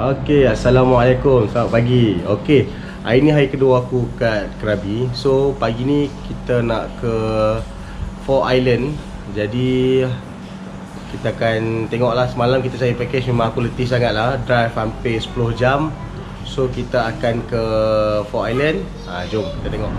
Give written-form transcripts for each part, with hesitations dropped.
Okey, Assalamualaikum. Selamat pagi. Okey, hari ni hari kedua aku kat Krabi. So, pagi ni kita nak ke 4 Island. Jadi, kita akan tengoklah. Semalam kita cari package, memang aku letih sangat lah. Drive hampir 10 jam. So, kita akan ke 4 Island. Jom kita tengok.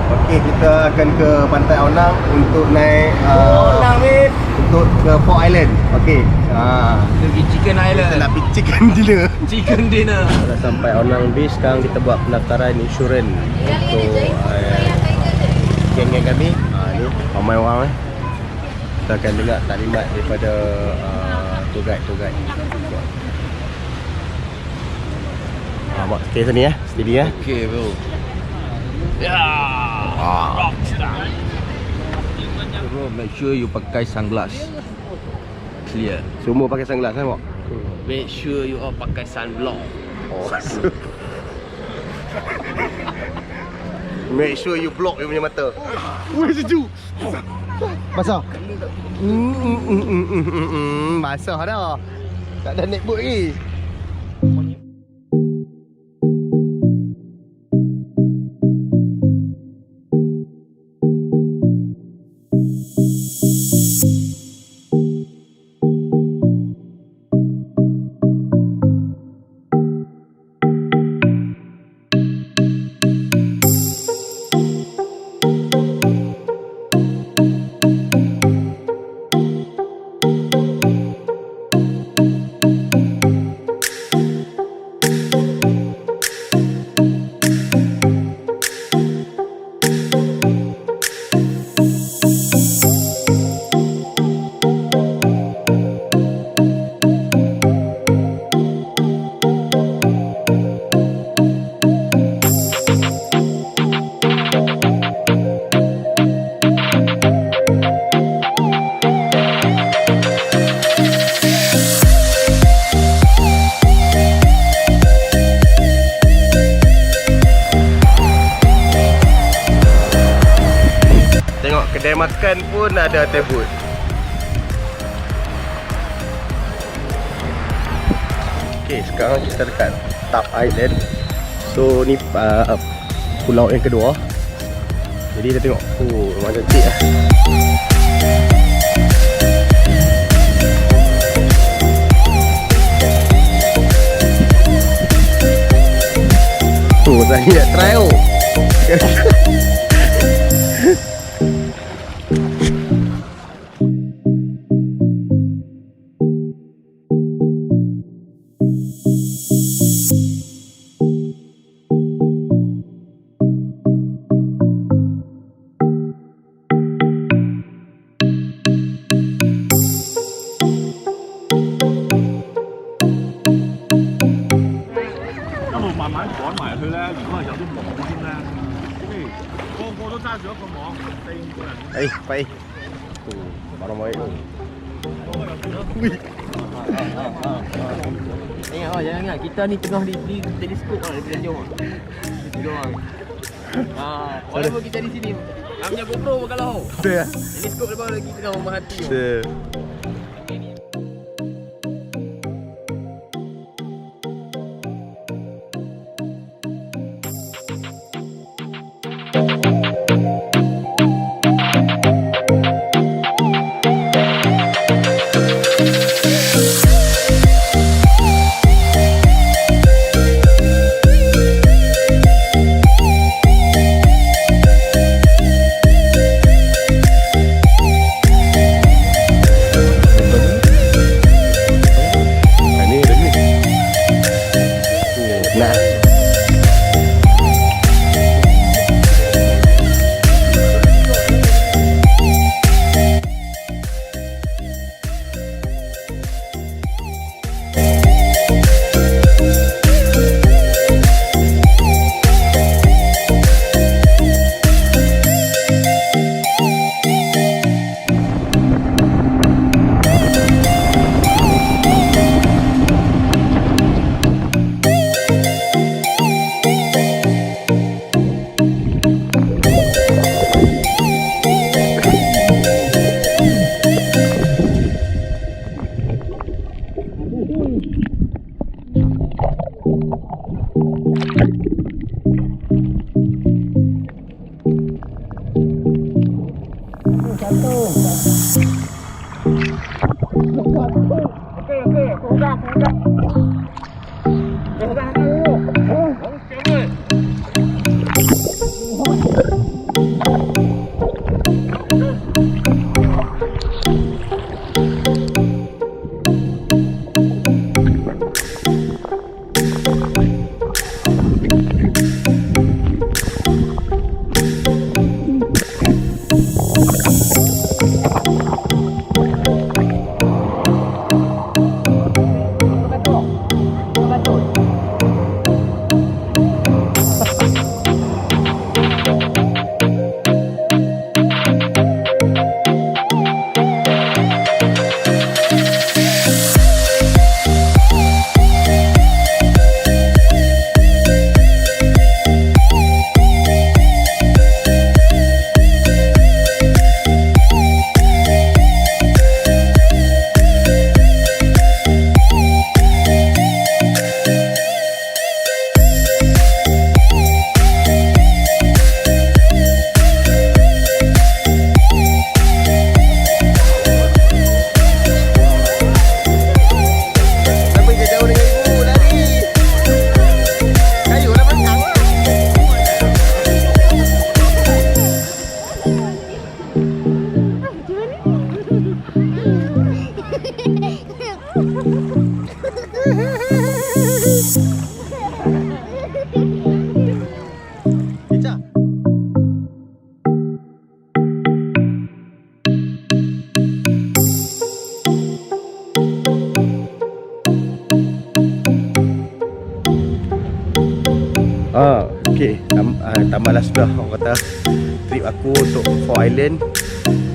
Okey, kita akan ke pantai Aonang untuk naik Aonang ni untuk ke 4 Island. Okey. pergi Chicken Island. Kita nak pergi chicken dinner. Chicken dinner. Dah sampai Aonang Beach. Sekarang kita buat pendaftaran insurans untuk geng-geng kami. Ni ramai orang Kita akan dengar taklimat daripada tour guide. Mak stay sini ya. Steady ya. Okay bro. Bro, make sure you pakai sunglass. Clear. Semua pakai sunglass kan, Mak? Make sure you all pakai sunblock. Make sure you block you punya mata. Weh, sejuk. Basah. Basah dah. Tak ada naik boat lagi. Kedai makan pun ada tebut. Okey, sekarang kita dekat Tub Island. So ni pulau yang kedua. Jadi kita tengok. Memang cantik lah. Saya nak try Pak. Barang baik tu. Jangan. Kita ni tengah di teleskop lah daripada jauh. Tiga orang. Walaupun kita di sini, namanya Gopro kalau. Betul ya? Teleskop lepas lagi tengah memerhati. Betul. Okay, tambah last dah orang kata trip aku untuk 4 island.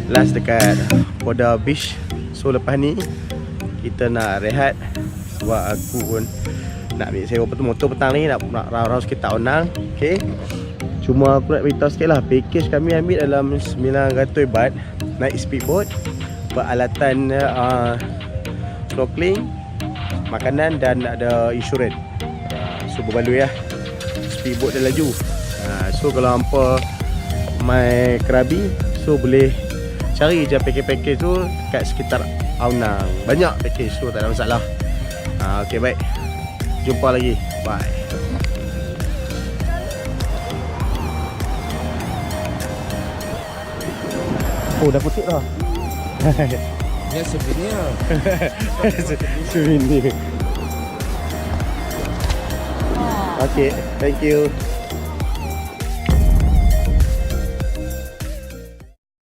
Last dekat Poda Beach. So lepas ni kita nak rehat sebab aku pun nak ambil sewa motor petang ni, nak round sekitar Aonang. Okay, cuma aku nak beritahu sikit lah, package kami ambil dalam 900 baht, naik speedboat, peralatan snorkeling, makanan dan ada insurans. So berbaloi lah, speedboat dia laju. So kalau hampa mai Krabi, so boleh cari je package-package tu kat sekitar Aonang. Banyak package tu, tak ada masalah. Okay, baik, jumpa lagi, bye. Oh, dah putih dah. Ya, sebenarnya Souvenir. Okay, thank you.